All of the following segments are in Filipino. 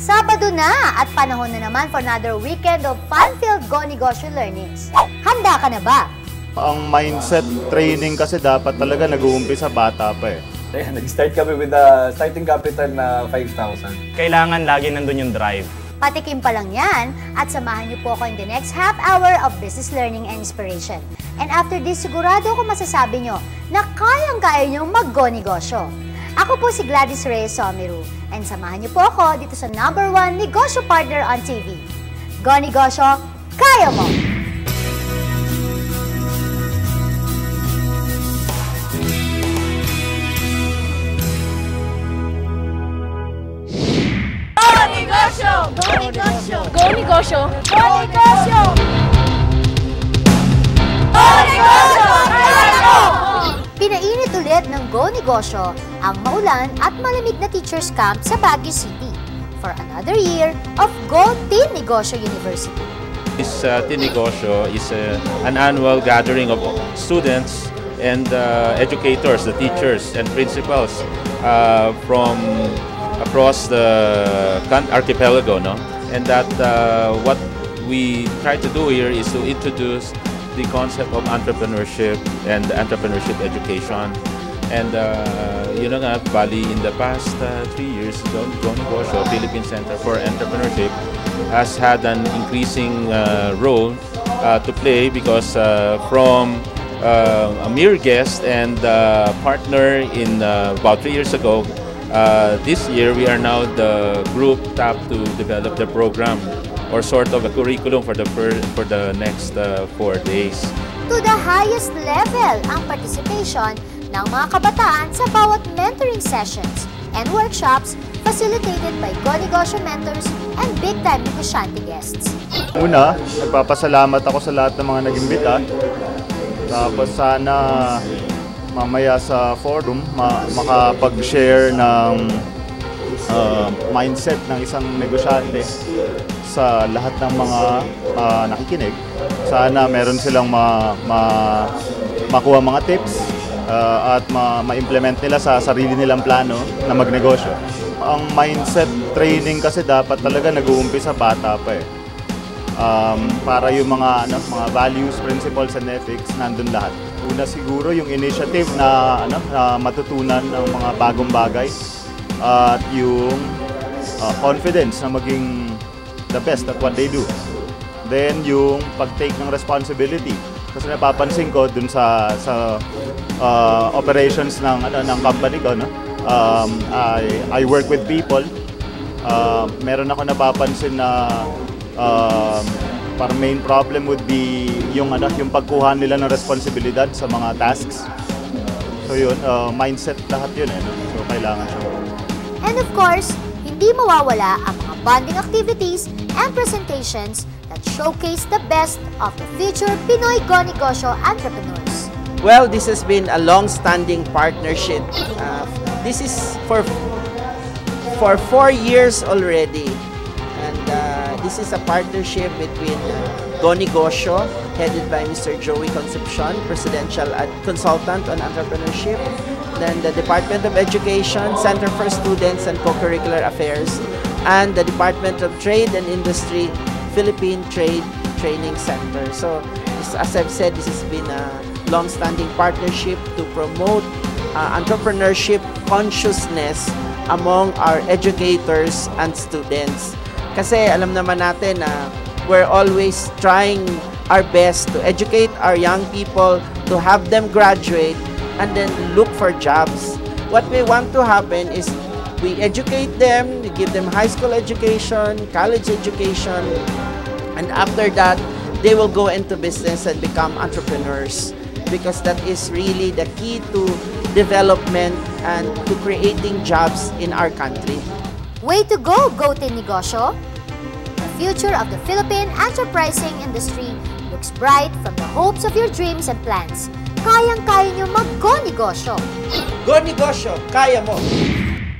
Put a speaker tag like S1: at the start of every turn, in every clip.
S1: Sabado na at panahon na naman for another weekend of fun-filled Go Negosyo learnings. Handa ka na ba?
S2: Ang mindset training kasi dapat talaga nag-uumpisa bata pa eh.
S3: Ayan, nag-start kami with a starting capital na 5,000.
S4: Kailangan lagi nandun yung drive.
S1: Patikim pa lang yan at samahan niyo po ako in the next half hour of business learning and inspiration. And after this, sigurado ako masasabi nyo na kayang-kaya nyo mag-Go Negosyo. Ako po si Gladys Reyes Somiru and samahan niyo po ako dito sa #1 negosyo partner on TV. Go Negosyo, kaya mo!
S5: Go Negosyo! Go Negosyo! Go Negosyo! Go Negosyo! Go Negosyo! Kaya mo!
S1: Pinainit ulit ng Go Negosyo ang maulan at malamig na teachers camp sa Baguio City for another year of Go Teen Negosyo University.
S6: This Teen Negosyo is an annual gathering of students and educators, the teachers and principals from across the archipelago, no? And that what we try to do here is to introduce the concept of entrepreneurship and entrepreneurship education. And yun nga, bali in the past 3 years, Go Negosyo, Philippine Center for Entrepreneurship, has had an increasing role to play because from a mere guest and partner in about 3 years ago, this year we are now the group tapped to develop the program or sort of a curriculum for the next 4 days.
S1: To the highest level ang participation ng mga kabataan sa bawat mentoring sessions and workshops facilitated by Go Negosyo mentors and big-time negosyante guests.
S2: Una, nagpapasalamat ako sa lahat ng mga nag-imbita. Tapos sana mamaya sa forum makapag-share ng mindset ng isang negosyante sa lahat ng mga nakikinig. Sana meron silang makuha mga tips at ma-implement nila sa sarili nilang plano na magnegosyo. Ang mindset training kasi dapat talaga nag-uumpisa bata pa eh. Para yung mga values, principles and ethics nandun lahat. Una siguro yung initiative na matutunan ng mga bagong bagay at yung confidence na maging the best at what they do. Then yung pag-take ng responsibility. Kasi napapansin ko dun sa operations ng company ko, no? I work with people. Meron ako napapansin na parang main problem would be yung pagkuha nila ng responsibilidad sa mga tasks. So yun, mindset lahat yun eh, no? So kailangan siya.
S1: And of course, hindi mawawala ang mga bonding activities and presentations that showcase the best of the future Pinoy Go Negosyo entrepreneurs.
S7: Well, this has been a long-standing partnership. This is for 4 years already. And this is a partnership between Go Negosyo, headed by Mr. Joey Concepcion, Presidential Consultant on Entrepreneurship. Then the Department of Education, Center for Students and Co-Curricular Affairs, and the Department of Trade and Industry, Philippine Trade Training Center. So, as I've said, this has been a long-standing partnership to promote entrepreneurship consciousness among our educators and students. Kasi alam naman natin na we're always trying our best to educate our young people, to have them graduate, and then look for jobs. What we want to happen is we educate them, we give them high school education, college education, and after that, they will go into business and become entrepreneurs, because that is really the key to development and to creating jobs in our country.
S1: Way to go, Go Teen Negosyo! The future of the Philippine enterprising industry looks bright from the hopes of your dreams and plans. Kayang-kaya nyo mag-Go Negosyo!
S7: Go Negosyo, kaya mo!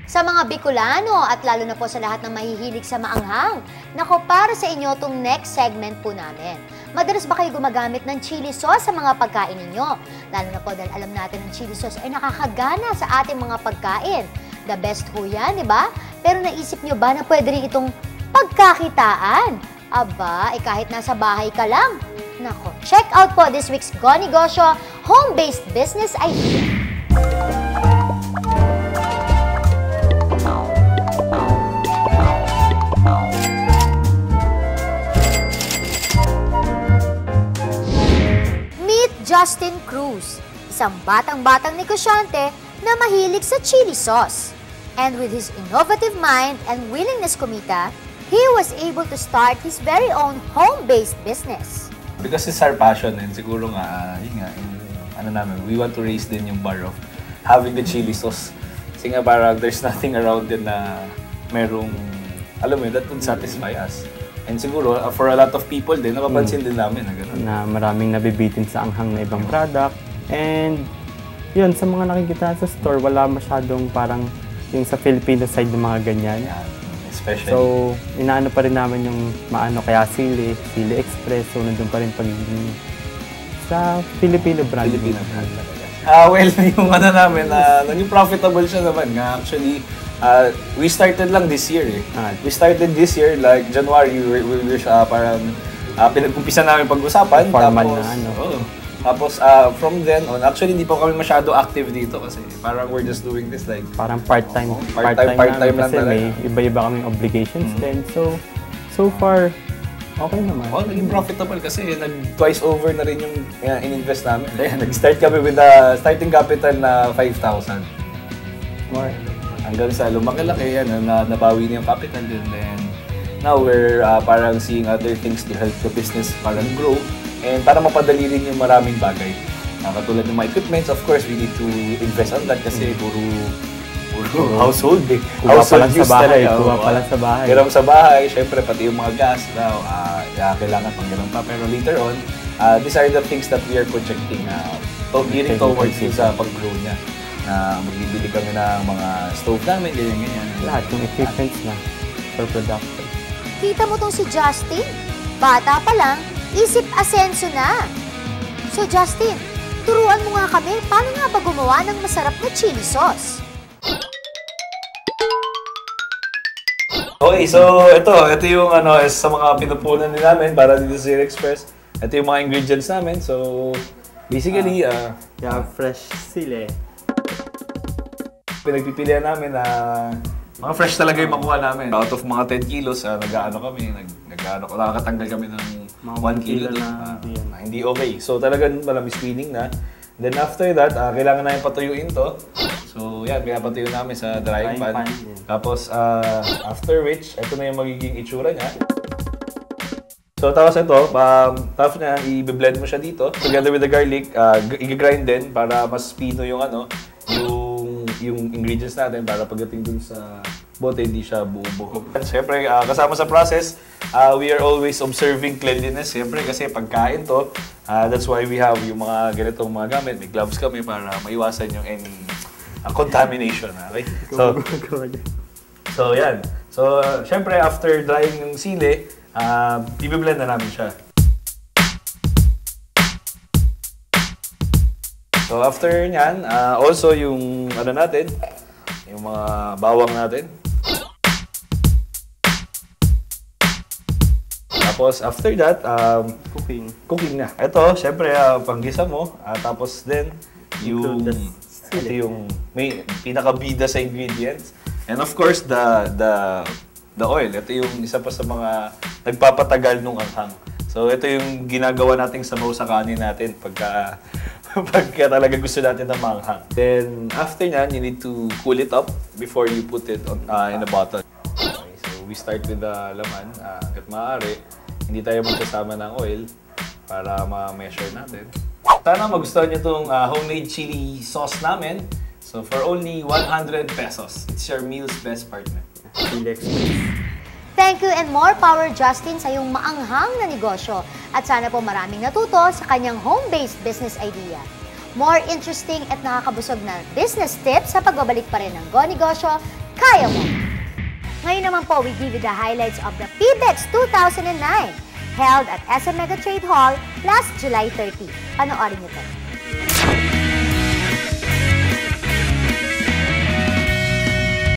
S1: Sa mga Bicolano at lalo na po sa lahat ng mahihilig sa maanghang, nako para sa inyo itong next segment po namin. Madalas ba kayo gumagamit ng chili sauce sa mga pagkain ninyo? Lalo na po dahil alam natin ng chili sauce ay nakakagana sa ating mga pagkain. The best ho yan, di ba? Pero naisip nyo ba na pwede rin itong pagkakitaan? Aba, kahit nasa bahay ka lang. Nako, check out po this week's Go Negosyo Home-Based Business Idea. Justin Cruz, isang batang-batang negosyante na mahilig sa chili sauce. And with his innovative mind and willingness kumita, he was able to start his very own home-based business.
S3: Because it's our passion and siguro nga, we want to raise din yung bar of having the chili sauce. Kasi nga parang there's nothing around din na merong, alam mo yun, that would satisfy us. And siguro, for a lot of people din, napapansin din namin na gano'n.
S4: Na maraming nabibitin sa anghang na ibang product. And yun, sa mga nakikita sa store, wala masyadong parang yung sa Filipino side ng mga ganyan.
S3: Yeah, especially.
S4: So, inaano pa rin namin yung maano kaya Sili Express. So, nandun pa rin pagiging sa Filipino brand.
S3: Filipino brand talaga. Well, yung namin, naging profitable siya naman nga. Actually, we started lang this year eh. We started this year, like January, we were parang pinag-umpisa namin pag-usapan.
S4: Formal
S3: tapos,
S4: na ano.
S3: Tapos from then on, actually hindi pa kami masyado active dito kasi parang we're just doing this like
S4: parang part-time.
S3: Part-time lang
S4: kasi
S3: talaga.
S4: may iba-iba kaming obligations din. So far, okay naman.
S3: Well, naging profitable kasi twice over na rin yung in-invest namin. Nag-start kami with a starting capital na 5,000.
S4: More.
S3: Hanggang sa lumaki-laki, nabawi na yung capital din. Then, now we're parang seeing other things to help the business parang grow and para mapadali rin yung maraming bagay. Katulad ng mga equipments, of course, we need to invest on that kasi puro household eh. Household use talaga.
S4: Kuha pala sa bahay.
S3: Hiram sa bahay, syempre pati yung mga gas daw, kailangan pang hiram pa. Pero later on, these are the things that we are projecting gearing towards sa pag-grow niya. Na magbibili kami ng mga stove namin, ganyan.
S4: Lahat yung equipments na for production.
S1: Kita mo tong si Justin? Bata pa lang, isip asenso na. So Justin, turuan mo nga kami, paano nga ba gumawa ng masarap na chili sauce?
S3: Okay, so ito yung sa mga pinupunan din namin para dito sa Zero Express. Ito yung mga ingredients namin. So basically,
S4: fresh sili.
S3: Pinagpipilian namin na mga fresh talaga yung makuha namin. Out of mga 10 kilos, nakakatanggal kami ng 1 kilo na hindi okay. So talagang may screening na. Then after that, kailangan namin patuyuin to. So yan, pinapatuyo namin sa drying pan. Tapos after which, ito na yung magiging itsura niya. So tapos ito, tapos na i-blend mo siya dito. Together with the garlic, i-grind din para mas pino yung yung ingredients natin para pagdating dun sa bote, hindi siya buo-buo. Siyempre, kasama sa process, we are always observing cleanliness. Siyempre, kasi pagkain to, that's why we have yung mga ganitong mga gamit. May gloves kami para maiwasan yung any contamination. Okay? So, yan. So, siyempre, after drying yung sili, i-blend na namin siya. So after nyan, also yung natin, yung mga bawang natin. Tapos after that, cooking na. Ito, syempre, panggisa mo. Tapos then, ito yung may pinakabida sa ingredients. And of course, the oil. Ito yung isa pa sa mga nagpapatagal nung anghang. So ito yung ginagawa nating sabaw sa kanin natin pagka talaga gusto natin ng manghang. Then, after nyan, you need to cool it up before you put it in a bottle. Okay, so, we start with the laman. Hanggat maaari, hindi tayo magsasama ng oil para ma-measure natin. Sana magustuhan nyo itong homemade chili sauce namin. So, for only 100 pesos, it's your meal's best partner.
S1: Thank you and more power, Justin, sa iyong maanghang na negosyo. At sana po maraming natuto sa kanyang home-based business idea. More interesting at nakakabusog na business tips sa pagbabalik pa rin ng Go Negosyo, kaya mo! Ngayon naman po, we give you the highlights of the PBEX 2009 held at SM Mega Trade Hall last July 30. Panoorin niyo to.